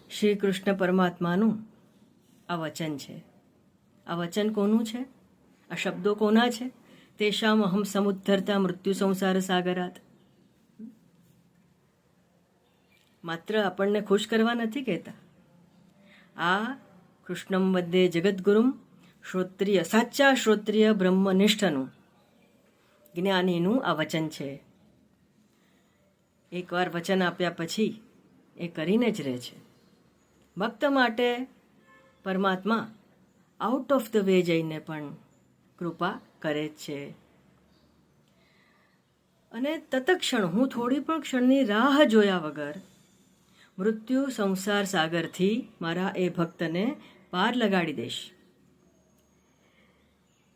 શ્રી કૃષ્ણ પરમાત્માનું આ વચન છે. આ વચન કોનું છે? આ શબ્દો કોના છે? તેષામ અહમ સમુદ્ધરતા મૃત્યુ સંસાર સાગરાત. માત્ર આપણને ખુશ કરવા નથી કહેતા. આ કૃષ્ણમ વંદે જગદગુરુમ, શ્રોત્રિય, સાચા શ્રોત્રિય બ્રહ્મનિષ્ઠનું, જ્ઞાનીનું આ વચન છે. એકવાર વચન આપ્યા પછી એ કરીને જ રહે છે. ભક્ત માટે પરમાત્મા આઉટ ઓફ ધ વે જઈને પણ કૃપા કરે જ છે. અને તત્ક્ષણ હું થોડી પણ ક્ષણની રાહ જોયા વગર મૃત્યુ સંસાર સાગરથી મારા એ ભક્તને પાર લગાડી દઈશ.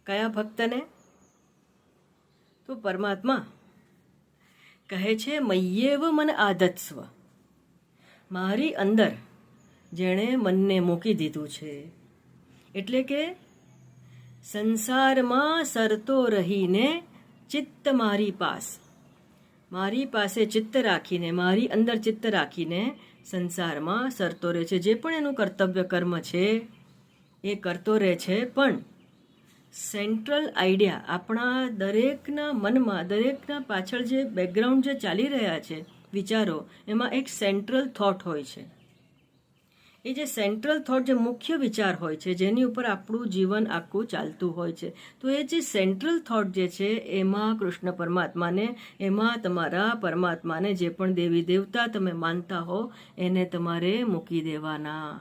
કયા ભક્તને? તો પરમાત્મા કહે છે મય્યેવ મન આધત્સ્વ, મારી અંદર જેણે મનને મૂકી દીધું છે. એટલે કે સંસારમાં સરતો રહીને ચિત્ત મારી પાસે ચિત્ત રાખીને, મારી અંદર ચિત્ત રાખીને સંસારમાં સરતો રહે છે. જે પણ એનું કર્તવ્ય કર્મ છે એ કરતો રહે છે. પણ સેન્ટ્રલ આઈડિયા આપણા દરેકના મનમાં, દરેકના પાછળ જે બેકગ્રાઉન્ડ જે ચાલી રહ્યા છે વિચારો, એમાં એક સેન્ટ્રલ થોટ હોય છે. એ જે સેન્ટ્રલ થોટ, જે મુખ્ય વિચાર હોય છે, જેની ઉપર આપણું જીવન આખું ચાલતું હોય છે, તો એ જે સેન્ટ્રલ થોટ જે છે એમાં કૃષ્ણ પરમાત્માને, એમાં તમારા પરમાત્માને, જે પણ દેવી દેવતા તમે માનતા હો એને તમારે મૂકી દેવાના.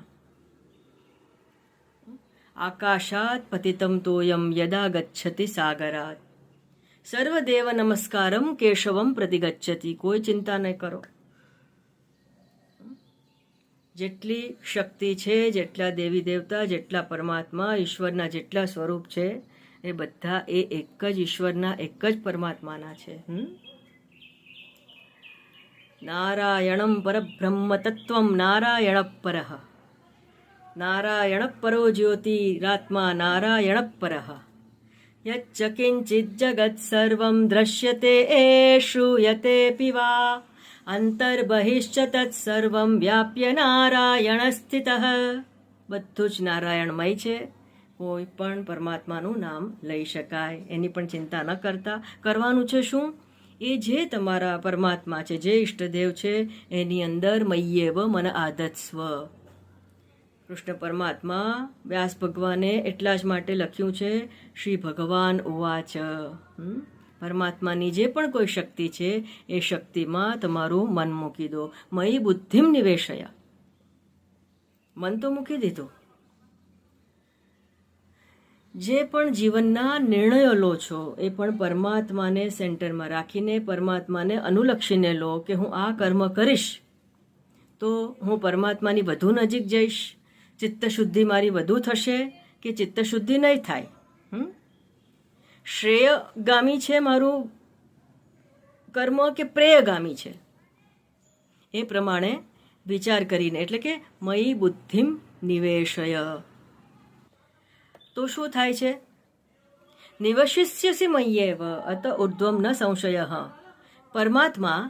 આકાશાત પતિતમ તોયમ યદા ગચ્છતિ સાગરાત, સર્વદેવ નમસ્કારમ કેશવમ પ્રતિગચ્છતિ. કોઈ ચિંતા નહીં કરો. જેટલી શક્તિ છે, જેટલા દેવી દેવતા, જેટલા પરમાત્મા, ઈશ્વરના જેટલા સ્વરૂપ છે, એ બધા એ એક જ ઈશ્વરના, એક જ પરમાત્માના છે. નારાયણમ પરબ્રહ્મ તત્વમ નારાયણ પરઃ, નારાયણ પરો જ્યોતિરાત્મા નારાયણ પરઃ, યચ્ચ કિંચિત જગત સર્વમ દ્રશ્યતે શ્રૂયતે પીવા, અંતર્બહિશ્ચ તત્સર્વમ વ્યાપ્ય નારાયણ સ્થિતઃ. બધું જ નારાયણમય છે. કોઈ પણ પરમાત્માનું નામ લઈ શકાય, એની પણ ચિંતા ન કરતા. કરવાનું છે શું? એ જે તમારા પરમાત્મા છે, જે ઈષ્ટદેવ છે, એની અંદર મય્યેવ મન આધત્સ્વ. કૃષ્ણ પરમાત્મા વ્યાસ ભગવાને એટલા જ માટે લખ્યું છે શ્રી ભગવાન ઉવાચ. પરમાત્માની જે પણ કોઈ શક્તિ છે એ શક્તિમાં તમારું મન મૂકી દો. મયી બુદ્ધિમ નિવેશયા, મન તો મૂકી દીધું. જે પણ જીવનના નિર્ણયો લો છો એ પણ પરમાત્માને સેન્ટરમાં રાખીને, પરમાત્માને અનુલક્ષીને લો કે હું આ કર્મ કરીશ તો હું પરમાત્માની વધુ નજીક જઈશ, ચિત્તશુદ્ધિ મારી વધુ થશે કે ચિત્તશુદ્ધિ નહીં થાય. શ્રેયગામી છે મારું કર્મ કે પ્રેયગામી છે, એ પ્રમાણે વિચાર કરીને, એટલે કે મયી બુદ્ધિમ નિવેશય. તો શું થાય છે? નિવશિષ્યસી મય્યેવ અત ઉર્ધ્વમ ન સંશય. પરમાત્મા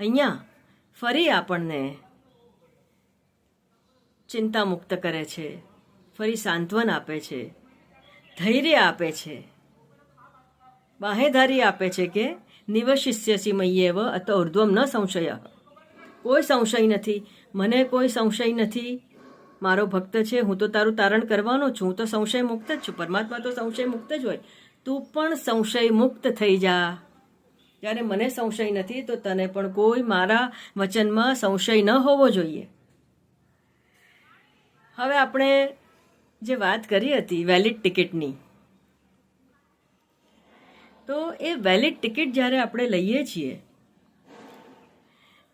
અહીંયા ફરી આપણને ચિંતા મુક્ત કરે છે, ફરી સાંત્વન આપે છે, ધૈર્ય આપે છે, બાહેધારી આપે છે કે નિવશિષ્યસી મય્યેવ અત ઉર્ધ્વમ ન સંશય. કોઈ સંશય નથી, મને કોઈ સંશય નથી. મારો ભક્ત છે, હું તો તારું તારણ કરવાનો છું, હું તો સંશય મુક્ત જ છું. પરમાત્મા તો સંશય મુક્ત જ હોય. તું પણ સંશય મુક્ત થઈ જા. જ્યારે મને સંશય નથી તો તને પણ કોઈ મારા વચનમાં સંશય ન હોવો જોઈએ. હવે આપણે જે વાત કરી હતી વેલિડ ટિકિટની, તો એ વેલિડ ટિકિટ જ્યારે આપણે લઈએ છીએ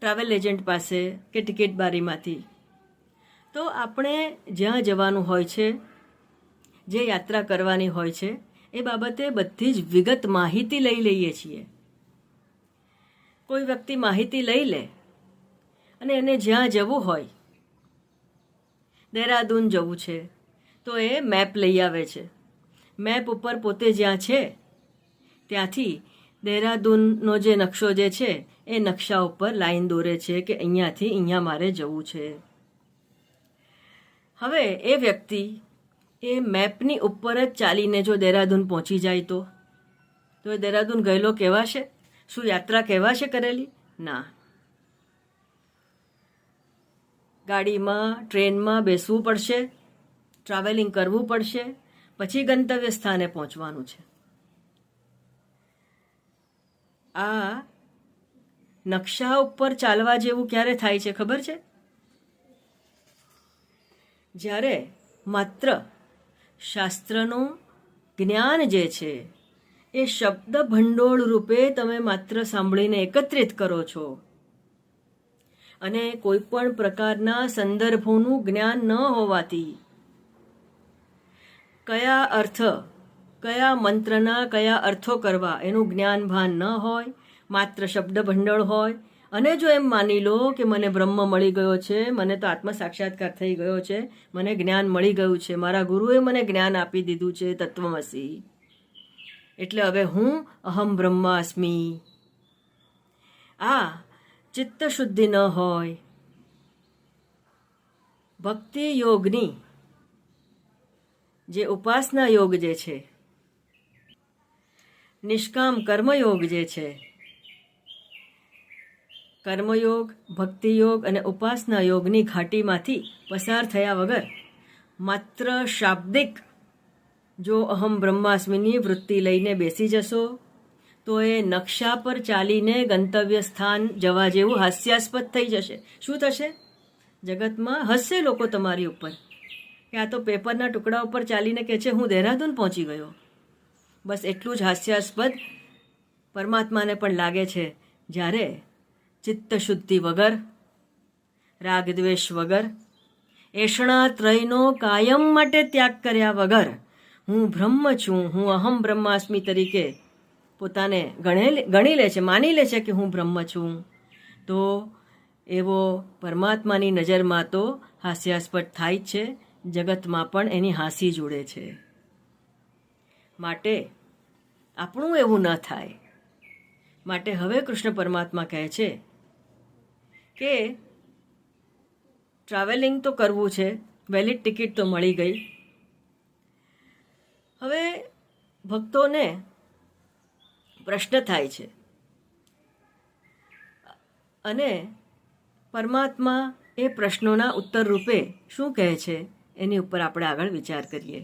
ટ્રાવેલ એજન્ટ પાસે કે ટિકિટ બારીમાંથી, તો આપણે જ્યાં જવાનું હોય છે, જે યાત્રા કરવાની હોય છે, એ બાબતે બધી જ વિગત માહિતી લઈ લઈએ છીએ. કોઈ વ્યક્તિ માહિતી લઈ લે અને એને જ્યાં જવું હોય, દહેરાદૂન જવું છે તો એ મેપ લઈ આવે છે. મેપ ઉપર પોતે જ્યાં છે ત્યાંથી દહેરાદૂનનો જે નકશો જે છે એ નકશા ઉપર લાઈન દોરે છે કે અહીંયાથી અહીંયા મારે જવું છે. હવે એ વ્યક્તિ એ મેપની ઉપર જ ચાલીને જો દહેરાદૂન પહોંચી જાય તો એ દહેરાદૂન ગયેલો કહેવાશે? શું યાત્રા કહેવાશે કરેલી? ના. ગાડીમાં ટ્રેનમાં બેસવું પડશે, ટ્રાવેલિંગ કરવું પડશે, પછી ગંતવ્ય સ્થાને પહોંચવાનું છે. આ નકશા ઉપર ચાલવા જેવું ક્યારે થાય છે ખબર છે? જ્યારે માત્ર શાસ્ત્રનું જ્ઞાન જે છે એ શબ્દ ભંડોળ રૂપે તમે માત્ર સાંભળીને એકત્રિત કરો છો અને કોઈ પણ પ્રકારના સંદર્ભોનું જ્ઞાન ન હોવાથી કયા અર્થ, કયા મંત્રના કયા અર્થો કરવા એનું જ્ઞાન ભાન ન હોય, માત્ર શબ્દ ભંડોળ હોય અને જો એમ માની લો કે મને બ્રહ્મ મળી ગયો છે, મને તો આત્મ સાક્ષાત્કાર થઈ ગયો છે, મને જ્ઞાન મળી ગયું છે, મારા ગુરુએ મને જ્ઞાન આપી દીધું છે તત્વમસી, એટલે હવે હું અહમ બ્રહ્માસ્મી. આ ચિત્ત શુદ્ધિ ન હોય, ભક્તિ યોગની જે ઉપાસના યોગ જે છે, નિષ્કામ કર્મયોગ જે છે, કર્મયોગ, ભક્તિયોગ અને ઉપાસના યોગની ઘાટીમાંથી પસાર થયા વગર માત્ર શાબ્દિક જો અહમ બ્રહ્માસ્મિની વૃત્તિ લઈને બેસી જશો તો એ નકશા પર ચાલીને ગંતવ્ય સ્થાન જવા જેવું હાસ્યાસ્પદ થઈ જશે. શું થશે? જગતમાં હસશે લોકો તમારી ઉપર કે આ તો પેપરના ટુકડા ઉપર ચાલીને કહે છે હું દહેરાદૂન પહોંચી ગયો. બસ એટલું જ હાસ્યાસ્પદ પરમાત્માને પણ લાગે છે જ્યારે ચિત્તશુદ્ધિ વગર, રાગદ્વેષ વગર, એષણાત્રયનો કાયમ માટે ત્યાગ કર્યા વગર હું બ્રહ્મ છું, હું અહમ બ્રહ્માસ્મિ તરીકે પોતાને ગણી લે છે, માની લે છે કે હું બ્રહ્મ છું, તો એવો પરમાત્માની નજરમાં તો હાસ્યાસ્પદ થાય જ છે, જગતમાં પણ એની હાંસી જોડે છે. માટે આપણું એવું ન થાય. માટે હવે કૃષ્ણ પરમાત્મા કહે છે કે ટ્રાવેલિંગ તો કરવું છે, વેલિડ ટિકિટ તો મળી ગઈ. હવે ભક્તોને પ્રશ્ન થાય છે અને પરમાત્મા એ પ્રશ્નોના ઉત્તર રૂપે શું કહે છે એની ઉપર આપણે આગળ વિચાર કરીએ.